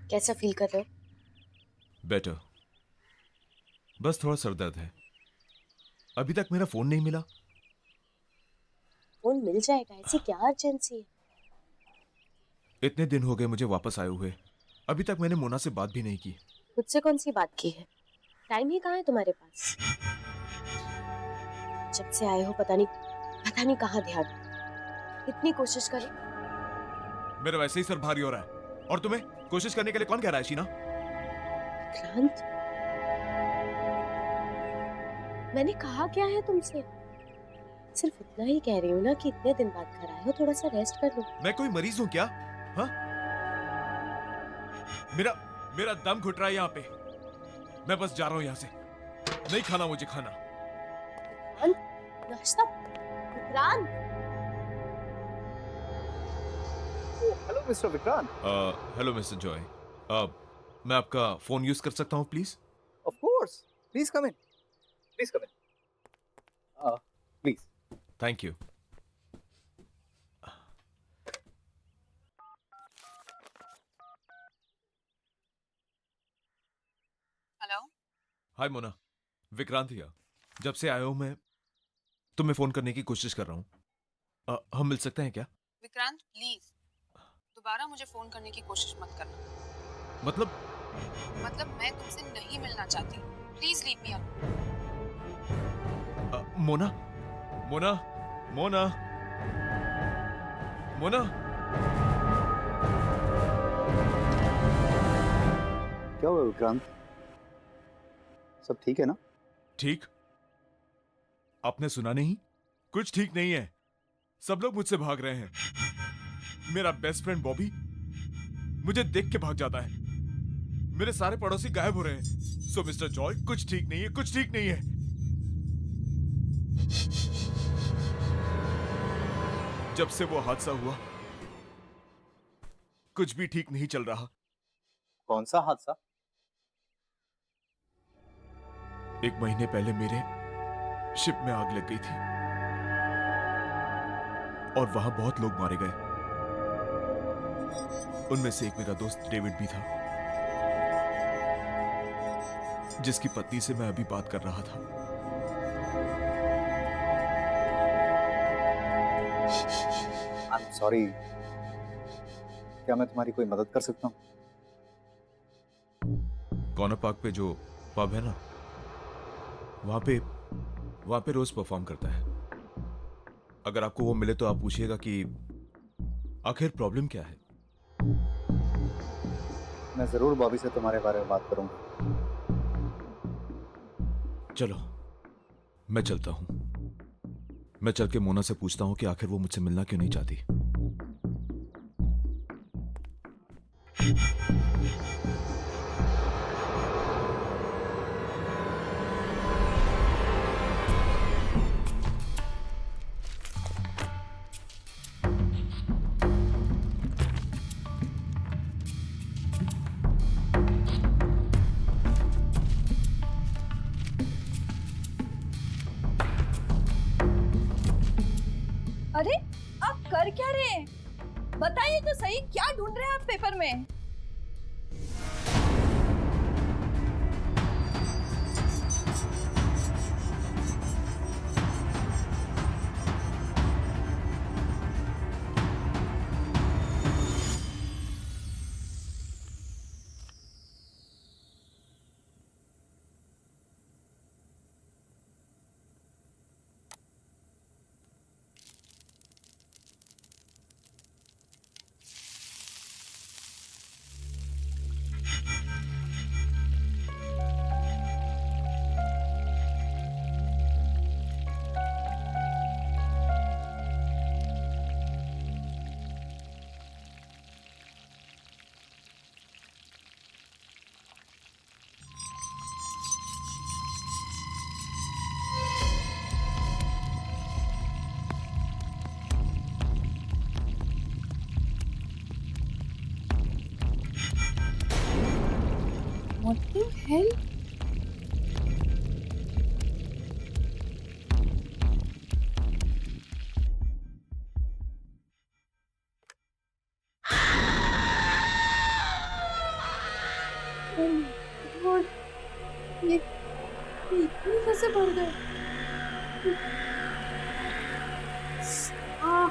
कैसा फील कर रहे हो? बेटर। बस थोड़ा सर दर्द है। अभी तक मेरा फोन नहीं मिला। फोन मिल जाएगा, ऐसी क्या अर्जेंसी है? इतने दिन हो गए मुझे वापस आए हुए, अभी तक मैंने मोना से बात भी नहीं की। मुझसे कौन सी बात की है? टाइम ही कहाँ है तुम्हारे पास? जब से आए हो पता नहीं कहाँ ध्यान। इतनी कोशिश करें। मेरा वैसे ही सर भारी हो रहा है, और तुम्हें कोशिश करने के लिए कौन कह रहा है शीना? क्रांत, मैंने कहा क्या है तुमसे? सिर्फ इतना ही कह रही हूँ ना कि इतने दिन बाद घर आए हो, थोड़ा सा रेस्ट कर लो। मैं कोई मरीज हूं क्या? हाँ, मेरा मेरा दम घुट रहा है यहाँ पे। मैं बस जा रहा हूं यहाँ से। नहीं खाना मुझे खाना। क्रांत, नाश्ता। Krant, hello mister Vikrant. Hello mister Joy. मैं आपका फोन यूज कर सकता हूँ please? Of course, please come in, please come in, please. Thank you. Hello. Hi Mona, Vikrant here. जब से आया हूं मैं तुम्हें फोन करने की कोशिश कर रहा हूँ। हम मिल सकते हैं क्या? विक्रांत प्लीज दोबारा मुझे फोन करने की कोशिश मत करना। मतलब मैं तुमसे नहीं मिलना चाहती। Please leave me alone. Mona, Mona, Mona, Mona. क्या हुआ विक्रांत, सब ठीक है ना? ठीक? आपने सुना नहीं? कुछ ठीक नहीं है। सब लोग मुझसे भाग रहे हैं। मेरा बेस्ट फ्रेंड बॉबी मुझे देख के भाग जाता है। मेरे सारे पड़ोसी गायब हो रहे हैं। सो मिस्टर जॉय, कुछ ठीक नहीं है, कुछ ठीक नहीं है। जब से वो हादसा हुआ कुछ भी ठीक नहीं चल रहा। कौन सा हादसा? 1 महीने पहले मेरे शिप में आग लग गई थी और वहां बहुत लोग मारे गए। उनमें से एक मेरा दोस्त डेविड भी था, जिसकी पत्नी से मैं अभी बात कर रहा था। आई एम सॉरी, क्या मैं तुम्हारी कोई मदद कर सकता हूँ? कॉर्नर पार्क पे जो पब है ना, वहां पे रोज परफॉर्म करता है। अगर आपको वो मिले तो आप पूछिएगा कि आखिर प्रॉब्लम क्या है। मैं जरूर बॉबी से तुम्हारे बारे में बात करूंगा। चलो मैं चलता हूं। मैं चल के मोना से पूछता हूं कि आखिर वो मुझसे मिलना क्यों नहीं चाहती। अरे आप कर क्या रहे हैं? बताइए तो सही, क्या ढूंढ रहे हैं आप पेपर में? What the hell? से भर गए। आह,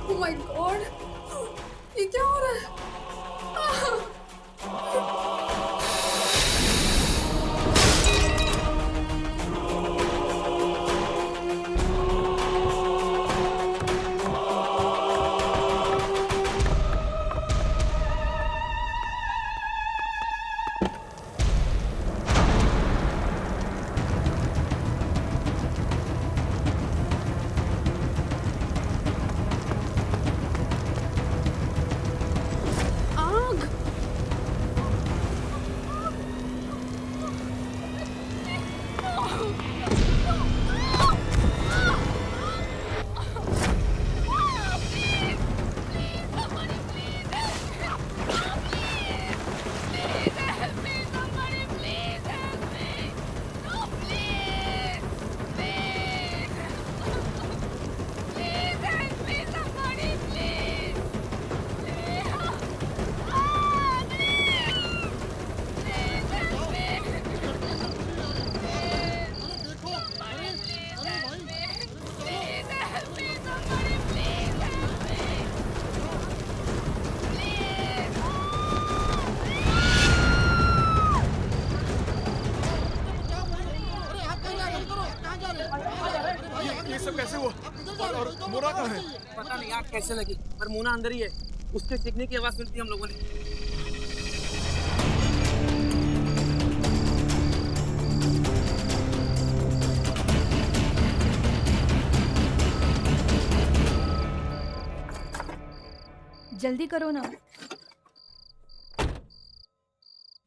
Oh my God! ये क्या हो रहा है? आग! ये सब कैसे हुआ? और मोरा कहाँ है? पता नहीं आग कैसे लगी, पर मोना अंदर ही है। उसके चीखने की आवाज सुनती हम लोगों ने। जल्दी करो ना।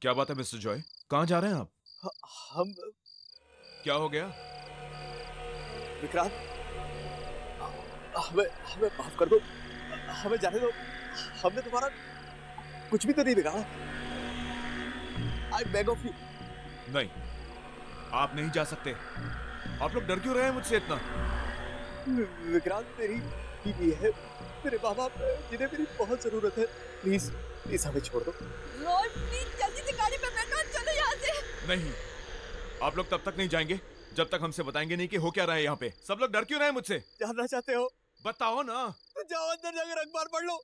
क्या बात है मिस्टर जॉय? कहाँ जा रहे हैं आप? हम क्या हो गया? विक्रांत, हमें हमें माफ कर दो, हमें जाने दो। हमने तुम्हारा कुछ भी तो नहीं बिगाड़ा। I beg of you. नहीं, आप नहीं जा सकते। आप लोग डर क्यों रहे हैं मुझसे इतना? विक्रांत, मेरी बीवी है, मेरे माँ बाप हैं, जिन्हें मेरी बहुत जरूरत है। प्लीज प्लीज हमें छोड़ दो। रोज प्लीज जल्दी से गाड़ी पे बैठो, चलो यहाँ से। नहीं, आप लोग तब तक नहीं जाएंगे जब तक हमसे बताएंगे नहीं कि हो क्या रहा है यहाँ पे। सब लोग डर क्यों रहे हैं मुझसे? जानना चाहते हो? बताओ ना। तो जाओ अंदर जाकर अखबार पढ़ लो।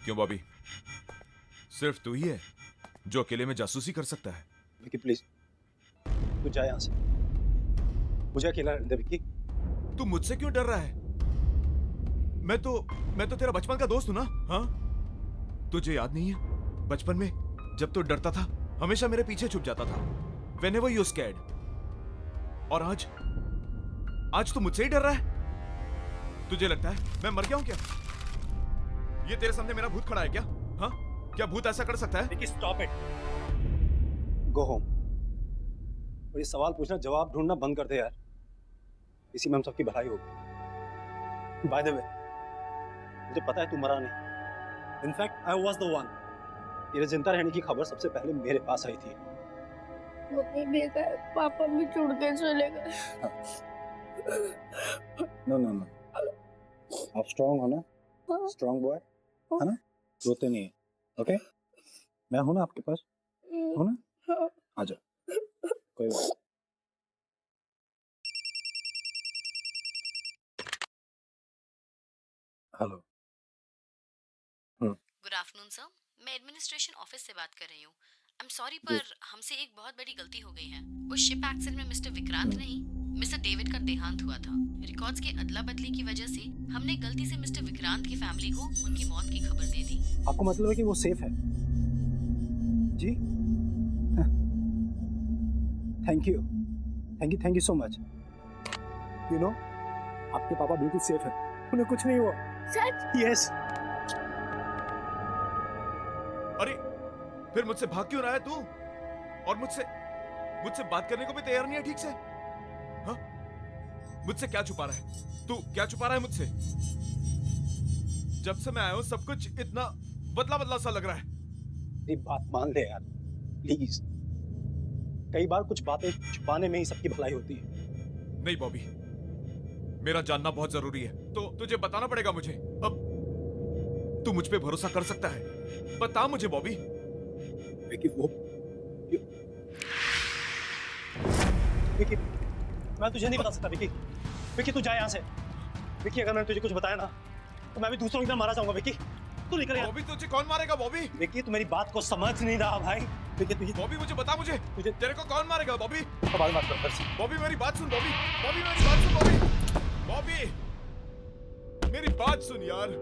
क्यों बॉबी? सिर्फ तू ही है जो अकेले में जासूसी कर सकता है? विक्की प्लीज, तू जा यहाँ से। मुझे अकेला रहने दे विक्की। तू मुझसे क्यों डर रहा है? मैं तो तेरा बचपन का दोस्त हूं ना। हाँ, तुझे याद नहीं है बचपन में जब तू डरता था हमेशा मेरे पीछे छुप जाता था? Whenever you scared। और आज तू मुझसे ही डर रहा है? तुझे लगता है मैं मर गया हूं क्या? ये तेरे सामने मेरा भूत खड़ा है क्या? हाँ, क्या भूत ऐसा कर सकता है? Vicky stop it. Go home. और ये सवाल पूछना, जवाब ढूंढना बंद कर दे यार। इसी में हम सबकी भलाई होगी। बाय द वे, मुझे पता है तू मरा नहीं। In fact I was the one. तेरे जिंदा रहने की खबर सबसे पहले मेरे पास आई थी। मम्मी भी गए, पापा भी छुड़ के चले गए। नो नो नो, आप स्ट्रांग हो ना, स्ट्रांग बॉय है ना, रोते नहीं है, ओके? मैं हूं ना आपके पास, हो ना? आ जाओ, कोई बात नहीं। हेलो। गुड आफ्टरनून सर, मैं एडमिनिस्ट्रेशन ऑफिस से बात कर रही हूँ। आई एम सॉरी पर हमसे एक बहुत बड़ी गलती हो गई है। उस शिप एक्सीडेंट में मिस्टर विक्रांत नहीं, मिस्टर डेविड का देहांत हुआ था। रिकॉर्ड्स की अदला बदली की वजह से हमने गलती से मिस्टर विक्रांत की फैमिली को उनकी मौत की खबर दे दी। आपको मतलब है कि वो सेफ है? जी, thank you, thank you so much. You know, आपके पापा बिल्कुल सेफ है, उन्हें कुछ नहीं हुआ। सच? यस। अरे फिर मुझसे भाग क्यों रहा है तू? और मुझसे बात करने को भी तैयार नहीं है ठीक से? हाँ? मुझसे क्या छुपा रहा है तू? क्या छुपा रहा है मुझसे? जब से मैं आया हूं सब कुछ इतना बदला बदला सा लग रहा है। मेरी बात मान ले यार, प्लीज। कई बार कुछ बातें छुपाने में ही सबकी भलाई होती है। नहीं बॉबी, मेरा जानना बहुत जरूरी है, तो तुझे बताना पड़ेगा मुझे। अब तू मुझ पे भरोसा कर सकता है, बता मुझे बॉबी। विकी, विकी, मैं तुझे नहीं बता सकता विकी। विकी तू जा यहाँ से। विकी अगर मैंने तुझे कुछ बताया ना तो मैं भी दूसरों की तरह मारा जाऊंगा। विकी तू निकल यहाँ। बॉबी तुझे कौन मारेगा बॉबी? विकी तू मेरी बात को समझ नहीं रहा भाई। विकी तुझे बॉबी मुझे बता, मुझे तेरे को कौन मारेगा बॉबी? बाद में बात कर फिर से। बॉबी मेरी बात सुन बॉबी, बॉबी मेरी बात सुन बॉबी, बॉबी मेरी बात सुन यार।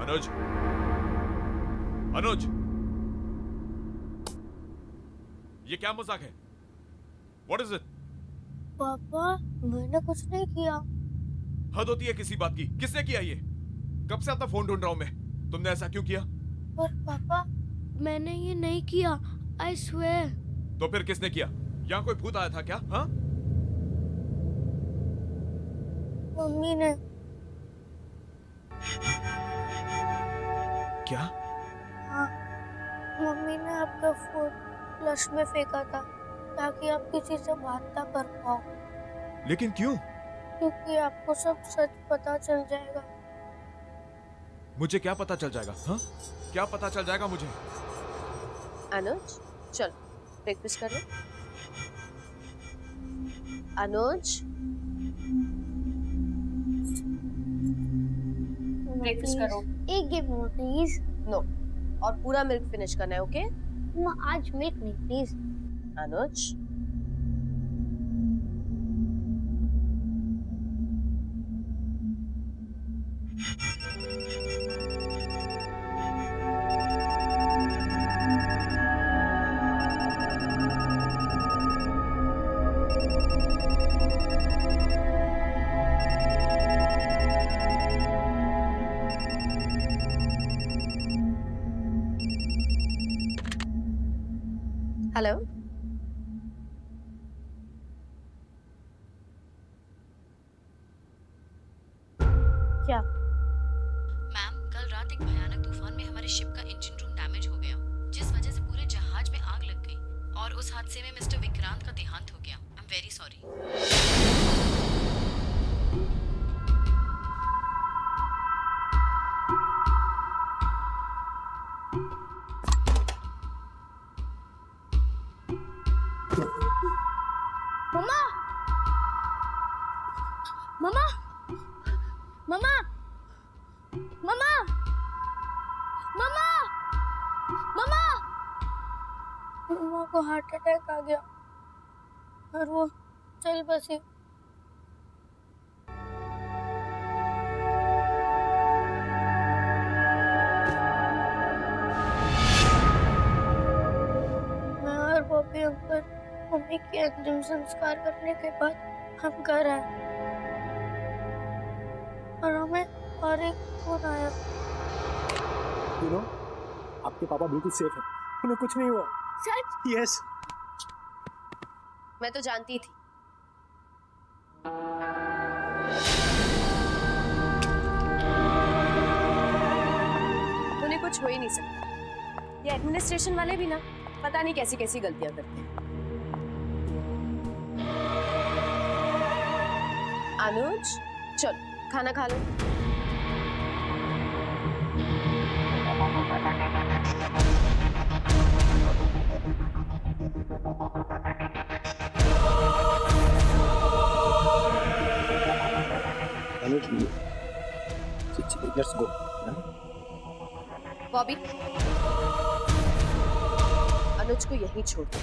अनुज, अनुज, ये क्या मजाक है? What is it? पापा, मैंने कुछ नहीं किया। हद होती है किसी बात की। किसने किया ये? कब से अपना फोन ढूंढ रहा हूं मैं। तुमने ऐसा क्यों किया? पर पापा, मैंने ये नहीं किया। I swear। तो फिर किसने किया? यहाँ कोई भूत आया था क्या? हाँ? मम्मी ने। क्या? हाँ, मम्मी ने आपका फोन फ्लश में फेंका था ताकि आप किसी से बात ना कर पाओ। लेकिन क्यों? क्योंकि आपको सब सच पता चल जाएगा। मुझे क्या पता चल जाएगा? हाँ? क्या पता चल जाएगा मुझे? अनुज, चल ब्रेकफास्ट कर ले। अनुज, ब्रेकफास्ट करो। एक गिव मोर प्लीज। नो, और पूरा मिल्क फिनिश करना है, ओके? आज मिल्क नहीं प्लीज। Anuj, hello. क्या? मैम, कल रात एक भयानक तूफान में हमारे शिप का इंजन रूम डैमेज हो गया, जिस वजह से पूरे जहाज में आग लग गई और उस हादसे में मिस्टर विक्रांत का देहांत हो गया। I am very sorry. मम्मा, मम्मा, मम्मा, मम्मा। मम्मा को हार्ट अटैक आ गया और वो चल बसी। मैं और बॉबी अंकल मम्मी के अंतिम संस्कार करने के बाद हम घर आए और हमें और एक फोन आया। यू नो, आपके पापा बिल्कुल सेफ हैं, उन्हें कुछ नहीं हुआ। सच? यस। मैं तो जानती थी। उन्हें कुछ हो ही नहीं सकता। ये एडमिनिस्ट्रेशन वाले भी ना पता नहीं कैसी कैसी गलतियां करते हैं। अनुज, चल खाना खा लो। Let's go. बॉबी, अनुज को यहीं छोड़ दो।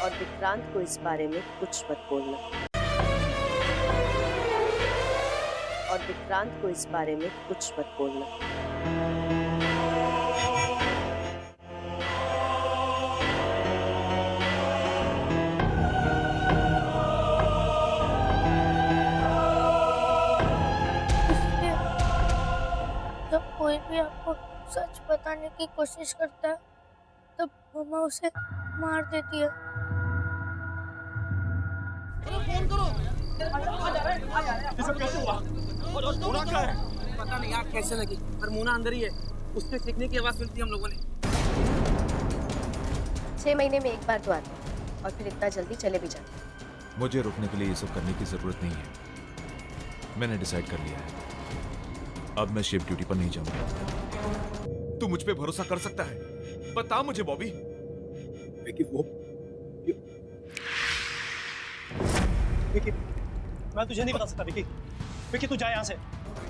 और विक्रांत को इस बारे में कुछ मत बोलना। और विक्रांत को इस बारे में कुछ मत बोलना। इसलिए जब कोई भी आपको सच बताने की कोशिश करता है तब मम्मा उसे मार देती है। फोन करो। ये सब कैसे हुआ? मोना कहाँ है? पता नहीं आग कैसे लगी, पर मोना अंदर ही है। उसके चीखने की आवाज सुनती हम लोगों ने। 6 महीने में एक बार तो आते हैं और फिर इतना जल्दी चले भी जाते हैं। मुझे रुकने के लिए ये सब करने की जरूरत नहीं है। मैंने डिसाइड कर लिया है। अब मैं शिफ्ट ड्यूटी पर नहीं जाऊंगा। तू मुझ पे भरोसा कर सकता है? बता मुझे बॉबी। विकी, वो विकी, मैं तुझे नहीं बता सकता विकी। विकी तू जा यहाँ से।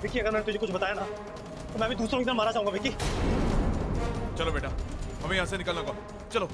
विकी, अगर मैंने तुझे कुछ बताया ना तो मैं भी दूसरों की तरह मारा जाऊंगा विकी। चलो बेटा, हमें यहाँ से निकलना होगा। चलो।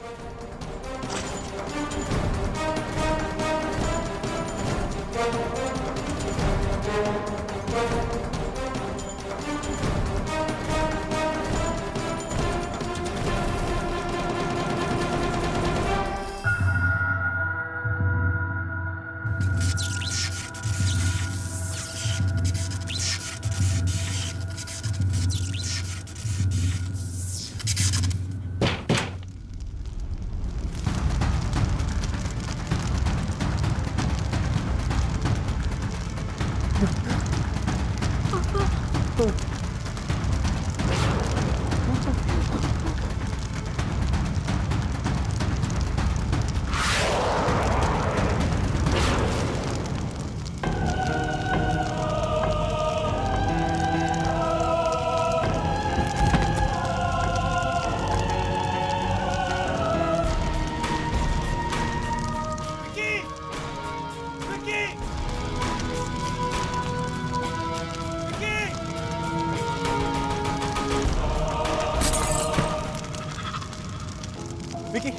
विकी,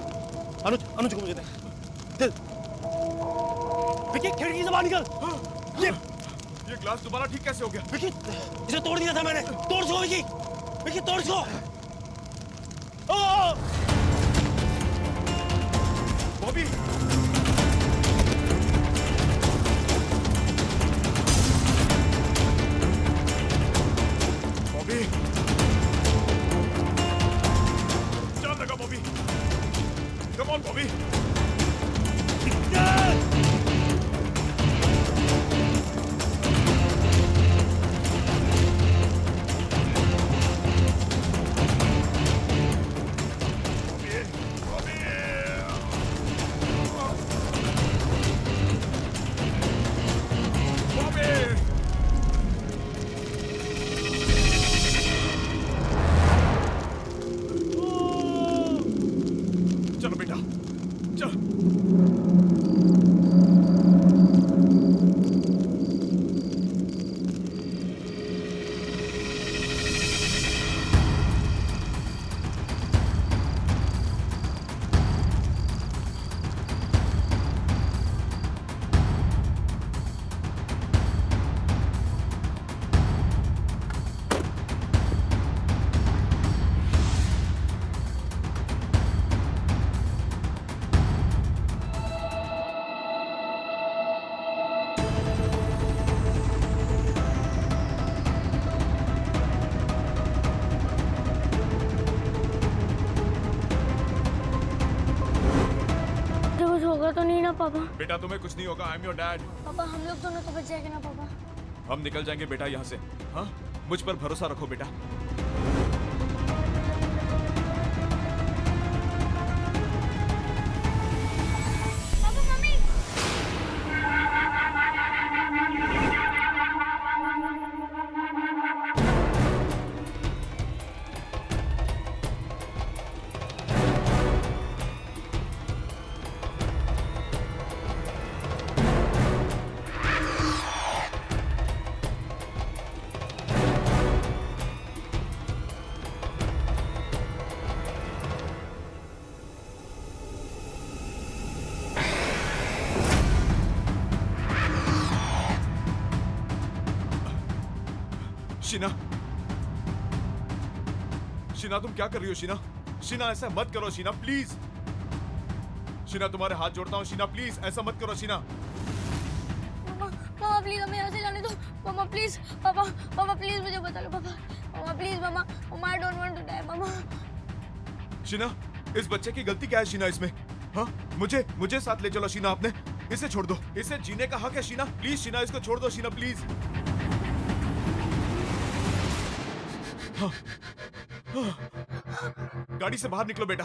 अनुज, अनुज को मुझे दे। दिल। विकी, खिड़की से बाहर निकल। ये ग्लास दोबारा ठीक कैसे हो गया? विकी, इसे तोड़ दिया था मैंने। तोड़ इसको विकी। विकी, तोड़ इसको। बॉबी, बॉबी, जान लगा बॉबी। Come on Bobby. होगा तो नहीं ना पापा? बेटा तुम्हें कुछ नहीं होगा, आई एम योर डैड। पापा हम लोग दोनों तो बच जाएंगे ना पापा? हम निकल जाएंगे बेटा यहाँ से। हाँ, मुझ पर भरोसा रखो बेटा। पापा मम्मी शीना, शीना तुम क्या कर रही हो? शीना, शीना ऐसा मत करो शीना, प्लीज। शीना तुम्हारे हाथ जोड़ता हूँ शीना, प्लीज ऐसा मत करो शीना। पापा प्लीज हमें यहाँ से जाने दो। पापा प्लीज, पापा प्लीज मुझे बता लो पापा प्लीज मामा, I don't want to die मामा। शीना, इस बच्चे की गलती क्या है शीना इसमें? हाँ, मुझे साथ ले चलो शीना, आपने इसे छोड़ दो, इसे जीने का हक है शीना, प्लीज शीना इसको छोड़ दो शीना, प्लीज। हाँ, हाँ, गाड़ी से बाहर निकलो बेटा।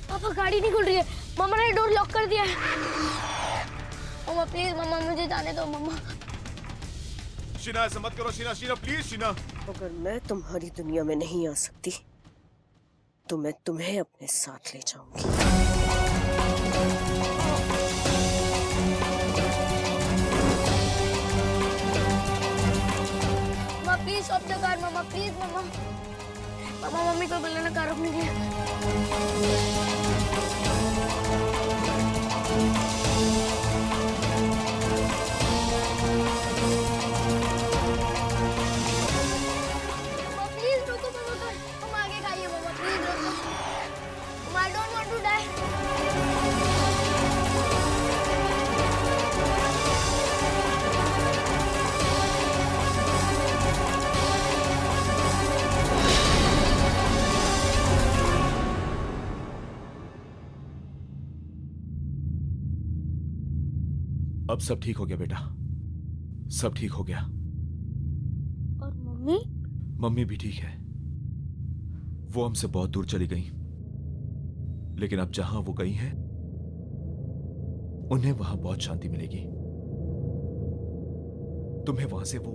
पापा गाड़ी नहीं खुल रही है, मामा ने डोर लॉक कर दिया है। मामा प्लीज मामा मुझे जाने दो मामा। शीना ऐसा मत करो शीना, शीना प्लीज शीना। अगर मैं तुम्हारी दुनिया में नहीं आ सकती तो मैं तुम्हें अपने साथ ले जाऊंगी। मामा प्लीज स्टॉप द कार मामा, प्लीज मामा। मामा मम्मी को बोलना कार रोकने के लिए। मामा प्लीज रुको मामा, तुम आगे खाइए मामा, प्लीज रुको। मामा I don't want to die. अब सब ठीक हो गया बेटा, सब ठीक हो गया। और मम्मी? मम्मी भी ठीक है, वो हमसे बहुत दूर चली गई, लेकिन अब जहां वो गई हैं, उन्हें वहां बहुत शांति मिलेगी। तुम्हें वहां से वो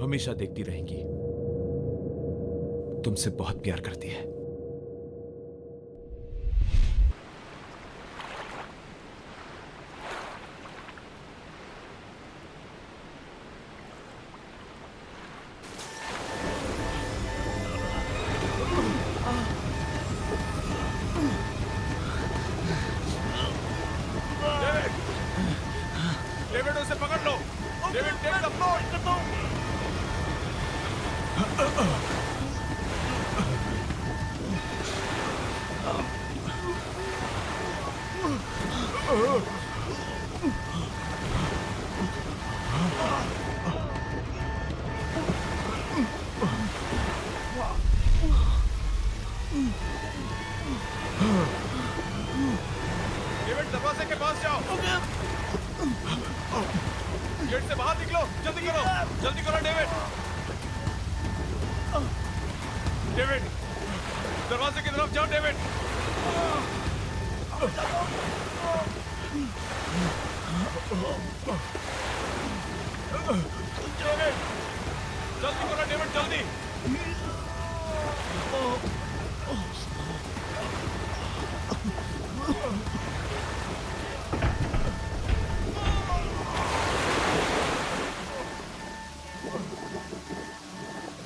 हमेशा देखती रहेंगी, तुमसे बहुत प्यार करती है। डेविड उसे पकड़ लो, David take the floor. David दरवाजे के पास जाओ। गेट से बाहर निकलो, जल्दी करो डेविड। डेविड दरवाजे की तरफ जाओ डेविड। डेविड जल्दी करो डेविड, जल्दी।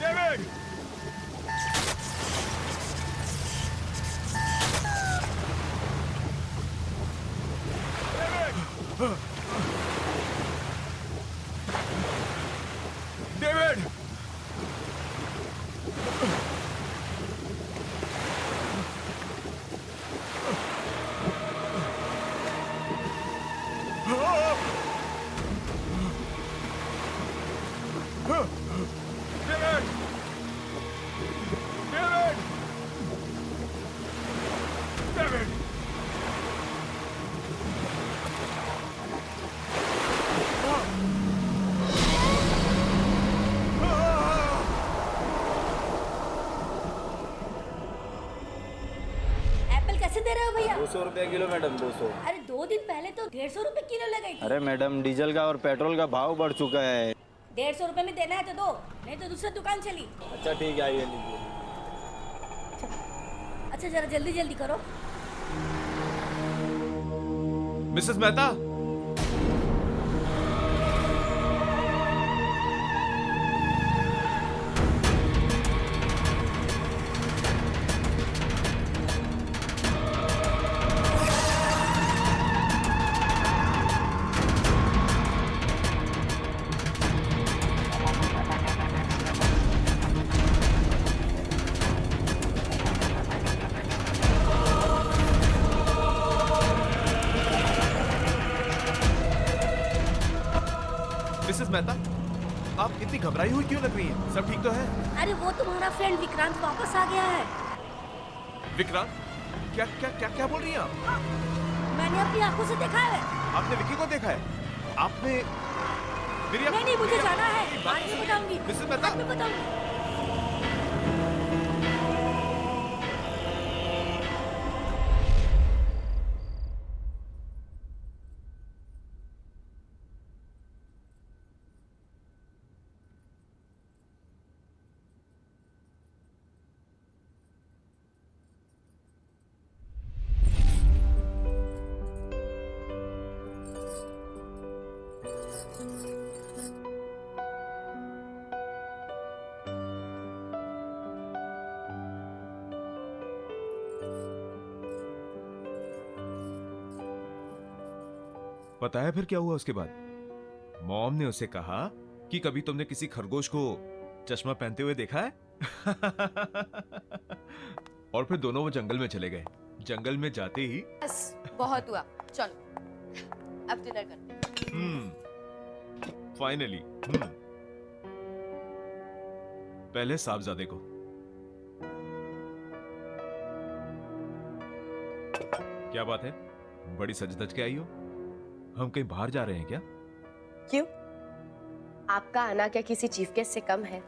David David David! David! David! Apple कैसे दे रहे हो भैया? 200 रुपया किलो मैडम, 200। अरे 2 दिन पहले तो 150 रुपए किलो लगाई थी। अरे मैडम, डीजल का और पेट्रोल का भाव बढ़ चुका है। 150 रुपए में देना है तो दो, नहीं तो दूसरी दुकान चली। अच्छा ठीक है, आइए लीजिए। अच्छा जरा जल्दी जल्दी करो। मिसेस मेहता, मिसेस मेहता, आप इतनी घबराई हुई क्यों लग रही हैं? सब ठीक तो है? अरे वो तुम्हारा फ्रेंड विक्रांत वापस आ गया है। विक्रांत? क्या क्या क्या क्या बोल रही हैं आप? मैंने अपनी आंखों से देखा है। आपने विक्की को देखा है? आपने मेरी नहीं नहीं, मुझे जाना है, बात बाद में बताऊंगी। मिसेस मेहता, बाद में बताऊंगी। पता है फिर क्या हुआ उसके बाद? मॉम ने उसे कहा कि कभी तुमने किसी खरगोश को चश्मा पहनते हुए देखा है? और फिर दोनों वो जंगल में चले गए। जंगल में जाते ही बस बहुत हुआ, चलो अब डिनर करते हैं। फाइनली। पहले साहबजादे को। क्या बात है, बड़ी सज धज के आई हो? हम कहीं बाहर जा रहे हैं क्या? क्यों? आपका आना क्या किसी चीफ गेस्ट से कम है?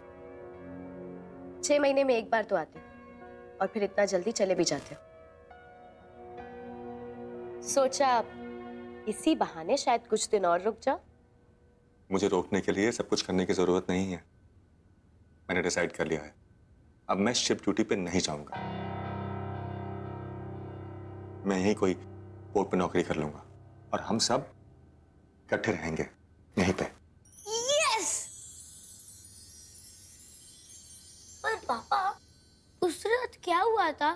6 महीने में एक बार तो आते हो और फिर इतना जल्दी चले भी जाते हो। सोचा इसी बहाने शायद कुछ दिन और रुक जाओ। मुझे रोकने के लिए सब कुछ करने की जरूरत नहीं है। मैंने डिसाइड कर लिया है, अब मैं शिप ड्यूटी पे नहीं जाऊंगा। मैं यहीं कोई पोर्ट पे नौकरी कर लूंगा और हम सब इकट्ठे रहेंगे यहीं पे। यस! पर पापा, उस रात क्या हुआ था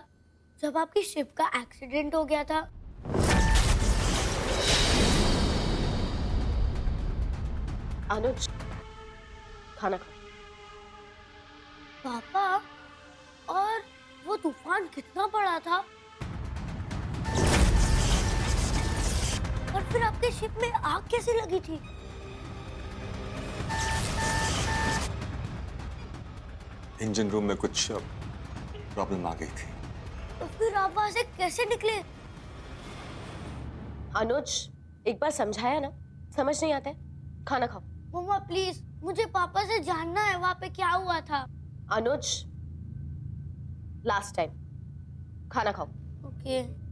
जब आपकी शिप का एक्सीडेंट हो गया था? अनुज, खाना खाओ। पापा, और वो तूफान कितना बड़ा था? और फिर आपके शिप में आग कैसे लगी थी? इंजन रूम में कुछ प्रॉब्लम आ गई थी। तो फिर आप वहां से कैसे निकले? अनुज, एक बार समझाया ना, समझ नहीं आता है? खाना खाओ। मम्मा प्लीज, मुझे पापा से जानना है वहां पे क्या हुआ था। अनुज, लास्ट टाइम, खाना खाओ। ओके।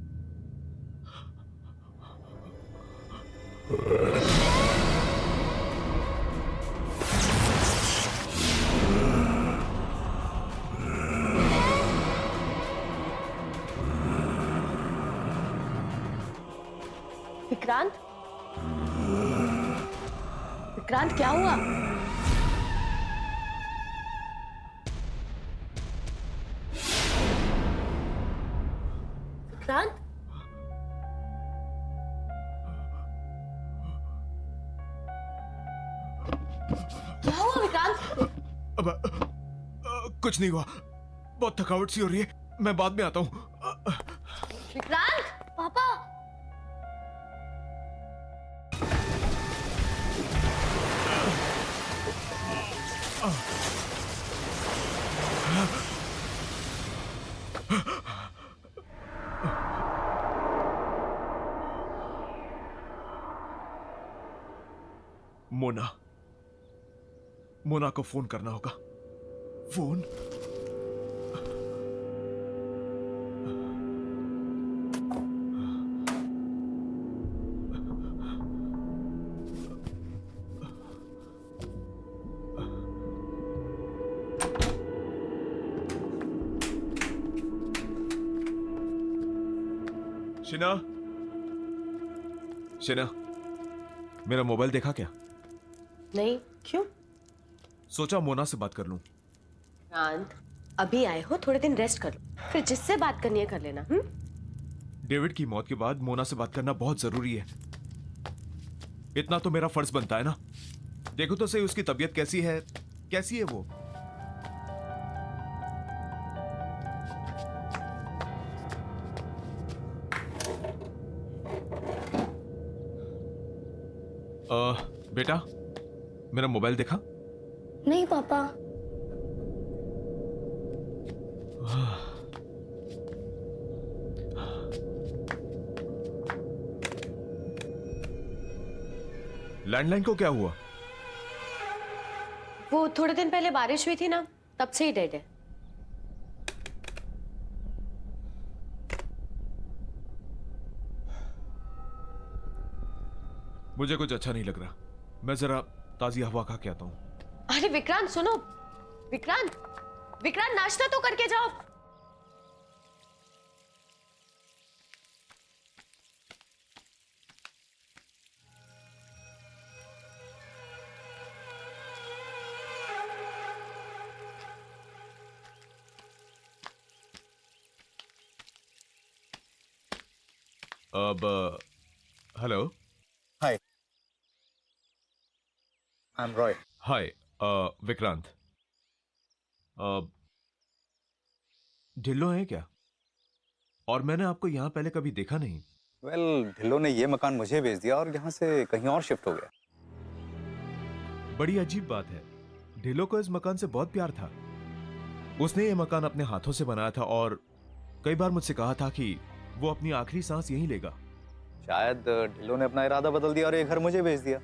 विक्रांत, विक्रांत क्या हुआ? विक्रांत, क्या हुआ विक्रांत? अब कुछ नहीं हुआ, बहुत थकावट सी हो रही है, मैं बाद में आता हूँ। विक्रांत, पापा, मोना को फोन करना होगा। फोन। शिना, शिना, मेरा मोबाइल देखा क्या? नहीं, क्यों? सोचा मोना से बात कर लूं। विक्रांत, अभी आए हो, थोड़े दिन रेस्ट कर लो, फिर जिससे बात करनी है कर लेना। डेविड की मौत के बाद मोना से बात करना बहुत जरूरी है। इतना तो मेरा फर्ज बनता है ना। देखो तो सही उसकी तबीयत कैसी है, कैसी है वो। बेटा, मेरा मोबाइल देखा? नहीं पापा। लैंडलाइन को क्या हुआ? वो थोड़े दिन पहले बारिश हुई थी ना, तब से ही डेड है। मुझे कुछ अच्छा नहीं लग रहा। मैं जरा ताजी हवा खा के आता हूं। अरे विक्रांत सुनो, विक्रांत, विक्रांत नाश्ता तो करके जाओ। अब hello. Hi, I am Roy. Hi Vikrant. Dhillon है क्या? और मैंने आपको यहाँ पहले कभी देखा नहीं। वेल, ढिल्लो ने ये मकान मुझे बेच दिया और यहाँ से कहीं और शिफ्ट हो गया। बड़ी अजीब बात है, ढिल्लो को इस मकान से बहुत प्यार था। उसने ये मकान अपने हाथों से बनाया था और कई बार मुझसे कहा था कि वो अपनी आखिरी सांस यहीं लेगा। शायद ढिल्लो ने अपना इरादा बदल दिया और ये घर मुझे बेच दिया।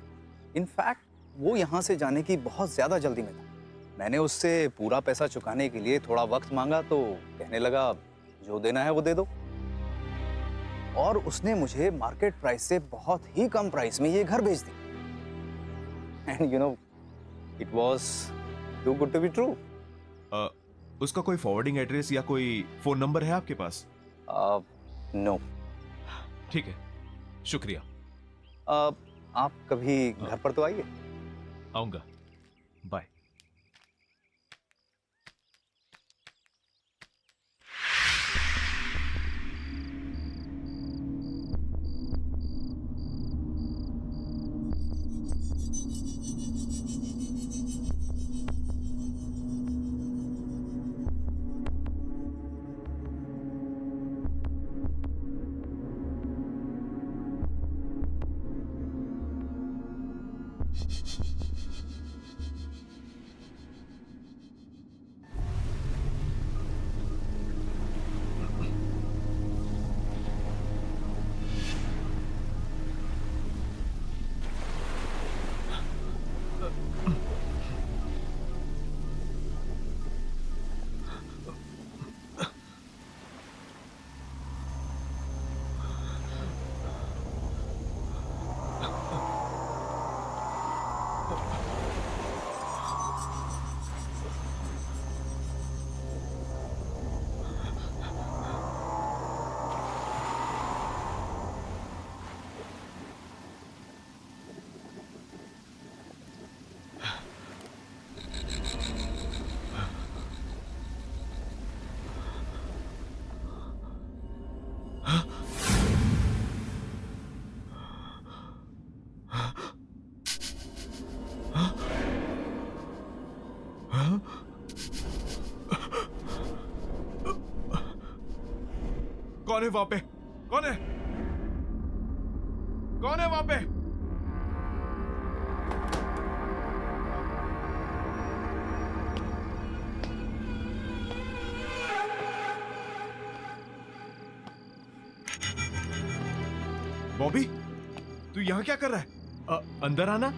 इनफैक्ट वो यहाँ से जाने की बहुत ज्यादा जल्दी में था। मैंने उससे पूरा पैसा चुकाने के लिए थोड़ा वक्त मांगा तो कहने लगा जो देना है वो दे दो। और उसने मुझे मार्केट प्राइस से बहुत ही कम प्राइस में ये घर बेच दिया। And you know, it was too good to be true. उसका कोई फॉरवर्डिंग एड्रेस या कोई फोन नंबर है आपके पास? नो। ठीक है, शुक्रिया। आप कभी घर पर तो आइए। आऊंगा, बाय। कौन है वहां पे? कौन है? कौन है वहां पे? बॉबी, तू यहां क्या कर रहा है? अंदर आना।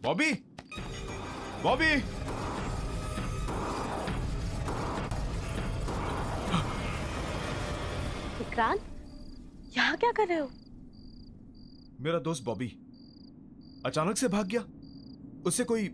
बॉबी, बॉबी, विक्रांत, यहाँ क्या कर रहे हो? मेरा दोस्त बॉबी अचानक से भाग गया। उससे कोई